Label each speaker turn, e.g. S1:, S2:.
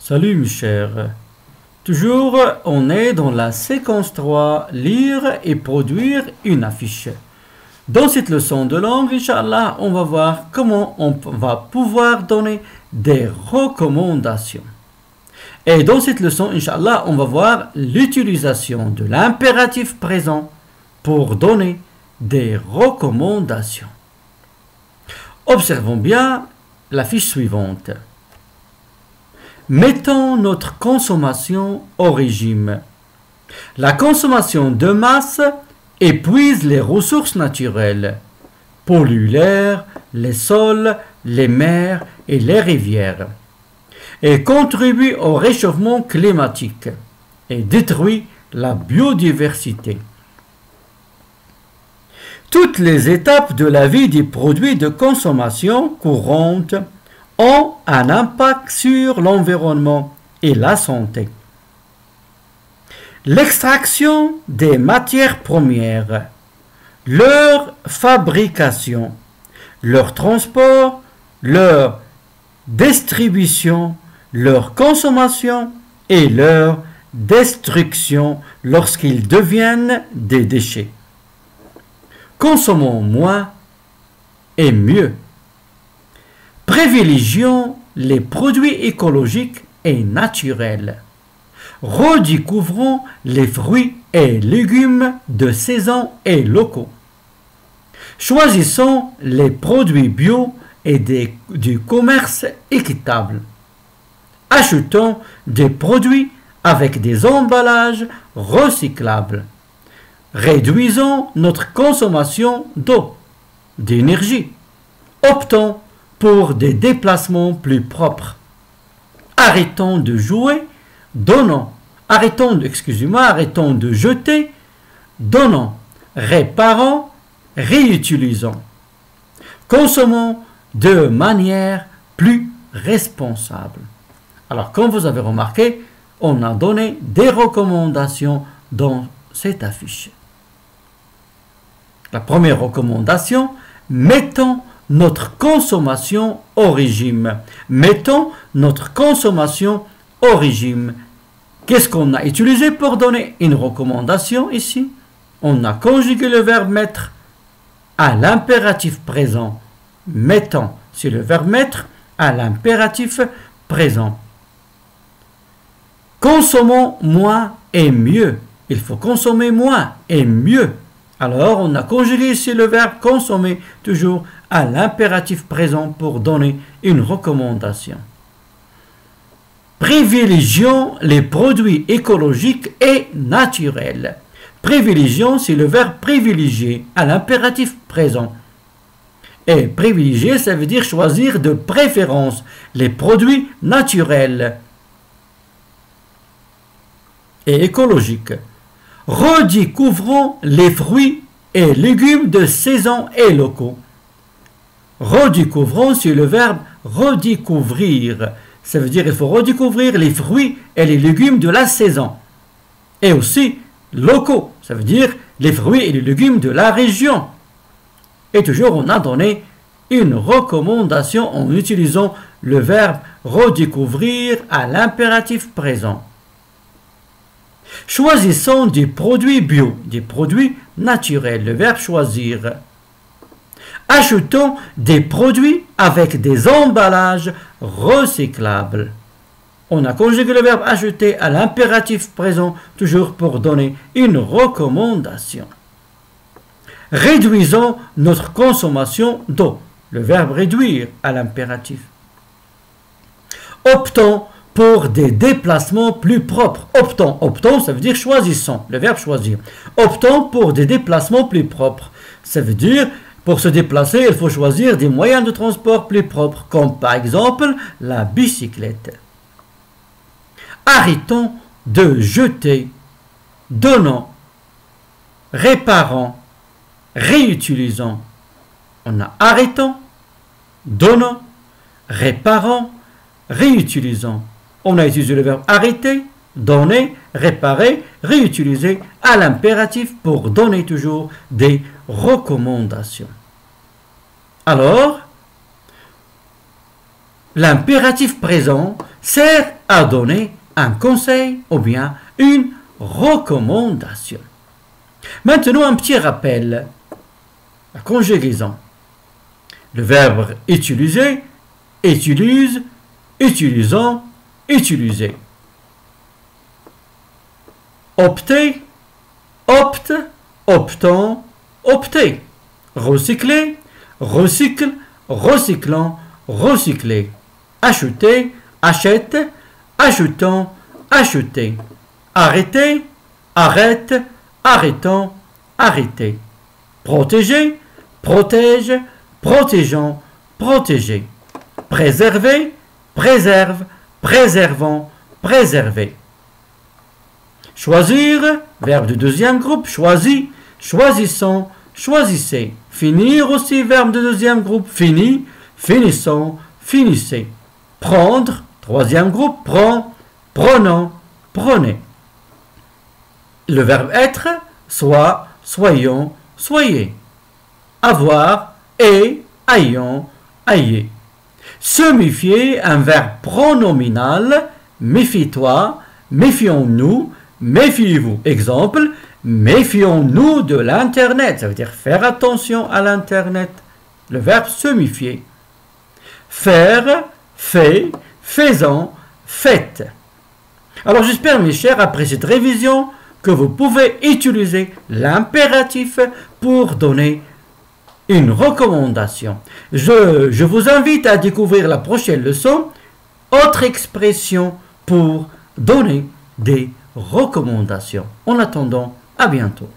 S1: Salut mes chers. Toujours, on est dans la séquence 3, lire et produire une affiche. Dans cette leçon de langue, Inch'Allah, on va voir comment on va pouvoir donner des recommandations. Et dans cette leçon, Inch'Allah, on va voir l'utilisation de l'impératif présent pour donner des recommandations. Observons bien la fiche suivante. Mettons notre consommation au régime. La consommation de masse épuise les ressources naturelles, pollue l'air, les sols, les mers et les rivières, et contribue au réchauffement climatique et détruit la biodiversité. Toutes les étapes de la vie des produits de consommation courante ont un impact sur l'environnement et la santé. L'extraction des matières premières, leur fabrication, leur transport, leur distribution, leur consommation et leur destruction lorsqu'ils deviennent des déchets. Consommons moins et mieux. Privilégions les produits écologiques et naturels. Redécouvrons les fruits et légumes de saison et locaux. Choisissons les produits bio et du commerce équitable. Achetons des produits avec des emballages recyclables. Réduisons notre consommation d'eau, d'énergie. Optons pour des déplacements plus propres. Arrêtons de jouer, arrêtons de jeter, donnons, réparons, réutilisons. Consommons de manière plus responsable. Alors, comme vous avez remarqué, on a donné des recommandations dans cette affiche. La première recommandation, mettons notre consommation au régime. Mettons notre consommation au régime. Qu'est-ce qu'on a utilisé pour donner une recommandation ici? On a conjugué le verbe mettre à l'impératif présent. Mettons, c'est le verbe mettre à l'impératif présent. Consommons moins et mieux. Il faut consommer moins et mieux. Alors, on a conjugué ici le verbe consommer, toujours à l'impératif présent pour donner une recommandation. Privilégions les produits écologiques et naturels. Privilégions, c'est le verbe privilégier à l'impératif présent. Et privilégier, ça veut dire choisir de préférence les produits naturels et écologiques. Redécouvrons les fruits et légumes de saison et locaux. Redécouvrons, c'est le verbe redécouvrir. Ça veut dire qu'il faut redécouvrir les fruits et les légumes de la saison. Et aussi locaux, ça veut dire les fruits et les légumes de la région. Et toujours, on a donné une recommandation en utilisant le verbe redécouvrir à l'impératif présent. Choisissons des produits bio, des produits naturels, le verbe choisir. Achetons des produits avec des emballages recyclables. On a conjugué le verbe acheter à l'impératif présent, toujours pour donner une recommandation. Réduisons notre consommation d'eau, le verbe réduire à l'impératif. Optons pour des déplacements plus propres. Optons, ça veut dire choisissons, le verbe choisir. Optons pour des déplacements plus propres. Ça veut dire, pour se déplacer, il faut choisir des moyens de transport plus propres, comme par exemple la bicyclette. Arrêtons de jeter, donnons, réparons, réutilisons. On a arrêtons, donnons, réparons, réutilisons. On a utilisé le verbe arrêter, donner, réparer, réutiliser à l'impératif pour donner toujours des recommandations. Alors, l'impératif présent sert à donner un conseil ou bien une recommandation. Maintenant, un petit rappel. La conjugaison. Le verbe utiliser, utilise, utilisant, utiliser. Opter, opte, optant, opter. Recycler, recycle, recyclant, recycler. Acheter, achète, achetant, acheter. Arrêter, arrête, arrêtant, arrêter. Protéger, protège, protégeant, protéger. Préserver, préserve, préservant, préserver. Choisir, verbe de deuxième groupe, choisit, choisissant, choisissez. Finir aussi, verbe de deuxième groupe, fini, finissant, finissez. Prendre, troisième groupe, prend, prenant, prenez. Le verbe être, soit, soyons, soyez. Avoir, est, ayons, ayez. Se méfier, un verbe pronominal, méfie-toi, méfions-nous, méfiez-vous. Exemple, méfions-nous de l'Internet. Ça veut dire faire attention à l'Internet. Le verbe se méfier. Faire, fait, faisant, faites. Alors j'espère, mes chers, après cette révision, que vous pouvez utiliser l'impératif pour donner une recommandation. Je vous invite à découvrir la prochaine leçon, autre expression pour donner des recommandations. En attendant, à bientôt.